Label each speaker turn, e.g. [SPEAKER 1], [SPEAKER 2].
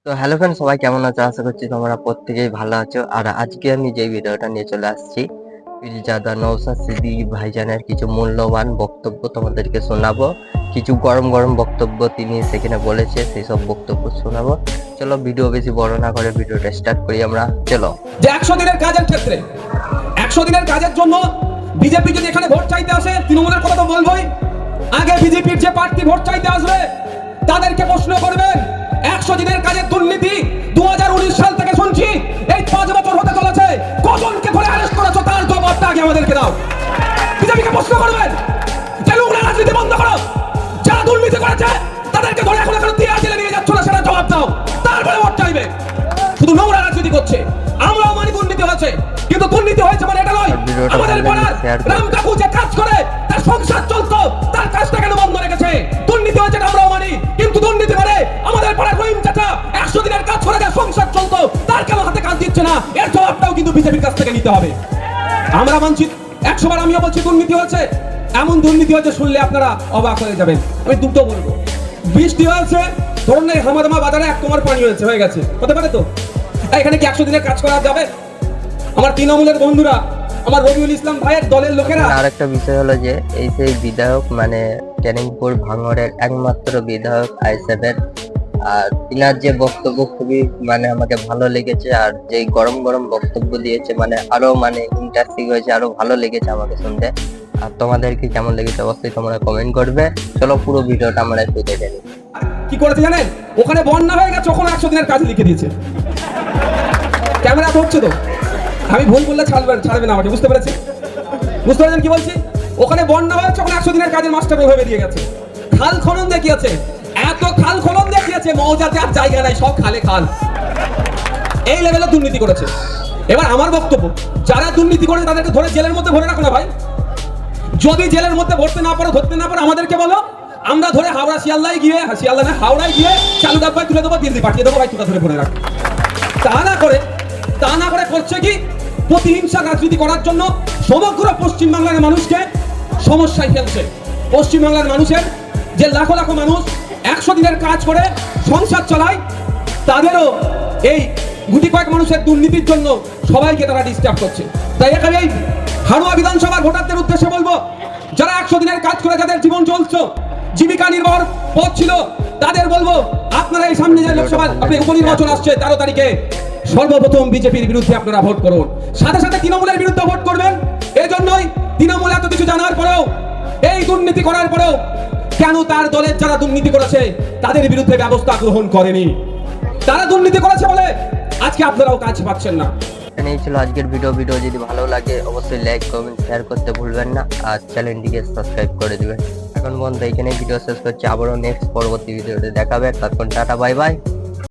[SPEAKER 1] তো hello friend, সবাই কেমন আছো? আশা করছি তোমরা প্রত্যেকেই ভালো আছো। আর আজকে আমি যে ভিডিওটা নিয়ে চলে আসছি, পীরজাদা নওশাদ সিদ্দিকী ভাইজানের কিছু মূল্যবান বক্তব্য তোমাদেরকে শোনাবো। কিছু গরম গরম বক্তব্য তিনি সেখানে বলেছে, সেই সব বক্তব্য শোনাবো। চলো ভিডিও বেশি বড় না করে ভিডিওটা স্টার্ট করি আমরা। চলো।
[SPEAKER 2] যে 100 দিনের কাজের ক্ষেত্রে 100 দিনের কাজের জন্য বিজেপি যদি এখানে ভোট চাইতে আসে, তৃণমূলের কথা তো বলবোই, আগে বিজেপির যে প্রার্থী ভোট চাইতে আসবে তাদেরকে প্রশ্ন করবেন 100 দিনের কাজের দুর্নীতি 2019 সাল থেকে শুনছি, এই 5 বছর হতে চলেছে, কজনকে ধরে অ্যারেস্ট করেছো তার জবাবটা আগে আমাদেরকে দাও। বিজেপিকে প্রশ্ন করবেন যে নোংরা রাজনীতি বন্ধ করো, যারা দুর্নীতি করেছে তাদেরকে ধরে এখন তিহার জেলে নিয়ে যাচ্ছ না, সেটা জবাব দাও, তারপরে ভোট চাইবে। শুধু নোংরা রাজনীতি করছে, আমরাও মানি দুর্নীতি হয়েছে, কিন্তু দুর্নীতি হয়েছে মানে এটা নয় আমাদের পাড়ার রাম কাকু যে কাজ করে তার সংসার চলতো, তার কাজটা কেন বন্ধ রেখেছে? দুর্নীতি হয়েছে আমরাও মানি, কিন্তু দুর্নীতি মানে আমাদের পাড়ার রহিম চাচা 100 দিনের কাজ করে যার সংসার চলতো, তার কেন হাতে কাজ দিচ্ছে না? এর জবাবটাও কিন্তু বিজেপির কাছ থেকে নিতে হবে। আমরা মানছি 100 বার আমিও বলছি দুর্নীতি হয়েছে, এমন দুর্নীতি হয়েছে শুনলে আপনারা অবাক হয়ে যাবেন। আমি দুটো বলবো, বৃষ্টি হয়েছে, ধরুন এই হামাদামা বাজারে 1 কোমর পানি হয়ে গেছে, হতে পারে তো? এখানে কি 100 দিনের কাজ করা যাবে? আমার তৃণমূলের বন্ধুরা, আমার রবিউল ইসলাম ভাইয়ের দলের লোকেরা।
[SPEAKER 1] আরেকটা বিষয় হলো যে এই সেই বিধায়ক মানে ক্যানিংপুর ভাঙড়ের একমাত্র বিধায়ক আইএসএফের, আর তিনার যে বক্তব্য খুবই মানে আমাকে ভালো লেগেছে, আর যে গরম গরম বক্তব্য দিয়েছে মানে আরো মানে ইন্টারেস্টিং হয়েছে, আরো ভালো লেগেছে আমাকে শুনতে। আর তোমাদেরকে কেমন লেগেছে অবশ্যই তোমরা কমেন্ট করবে। চলো পুরো ভিডিওটা আমরা একটু দেখে নিই।
[SPEAKER 2] কি করেছে জানেন? ওখানে বন্যা হয়ে গেছে, ওখানে 100 দিনের কাজ লিখে দিয়েছে। ক্যামেরা ধরছে তো, আমি ভুল বললে ছাড়বে না আমাকে, বুঝতে পেরেছেন কি বলছি? ওখানে বন্যা হয়েছে, ওখানে 100 দিনের কাজের মাস্টার হয়ে বেরিয়ে গেছে। খাল খনন দেখিয়েছে, এত খাল খনন দেখিয়েছে, মৌজাতে আর জায়গা নাই, সব খালে খাল। এই লেভেলে দুর্নীতি করেছে। এবার আমার বক্তব্য, যারা দুর্নীতি করে তাদেরকে ধরে জেলের মধ্যে ভরে রাখো না ভাই। যদি জেলের মধ্যে ধরতে না পারো আমাদেরকে বলো, আমরা ধরে হাওড়ায় গিয়ে চালু ডাব্বায় তুলে দেবো, দিল্লি পাঠিয়ে দেবো, ভাই তোরা ধরে ভরে রাখ। তা না করে করছে কি, প্রতিহিংসা রাজনীতি করার জন্য সমগ্র পশ্চিমবাংলার মানুষকে সমস্যায় ফেলছে। পশ্চিমবাংলার মানুষের যে লাখো লাখো মানুষ 100 দিনের কাজ করে সংসার চালায়, তাদেরও এই গুটি কয়েক মানুষের দুর্নীতির জন্য সবাইকে তারা ডিস্টার্ব করছে। তাই এখানে এই হাড়ুয়া বিধানসভার ভোটারদের উদ্দেশ্যে বলবো, যারা 100 দিনের কাজ করে যাদের জীবন চলছে, জীবিকা নির্বাহর পথ ছিল, তাদের বলবো আপনারা এই সামনে যে লোকসভা উপনির্বাচন আসছে 13 তারিখে, সর্বপ্রথম বিজেপির বিরুদ্ধে আপনারা ভোট করুন, সাথে সাথে তৃণমূলের বিরুদ্ধে ভোট করবেন। এজন্যই তৃণমূল এত কিছু জানার পরেও, এই দুর্নীতি করার পরেও কেন তার দলের যারা দুর্নীতি করেছে তাদের বিরুদ্ধে ব্যবস্থা গ্রহণ করেনি? তারা দুর্নীতি করেছে বলে আজকে আপনারাও কাজ পাচ্ছেন না।
[SPEAKER 1] এই ছিল আজকের ভিডিও যদি ভালো লাগে অবশ্যই লাইক কমেন্ট শেয়ার করতে ভুলবেন না, আর চ্যানেলটিকে সাবস্ক্রাইব করে দিবেন। এখন বন্ধু এখানে ভিডিও শেষ করছি, আবারও নেক্সট পরবর্তী ভিডিওতে দেখাবে। ততক্ষণ টাটা, বাই বাই।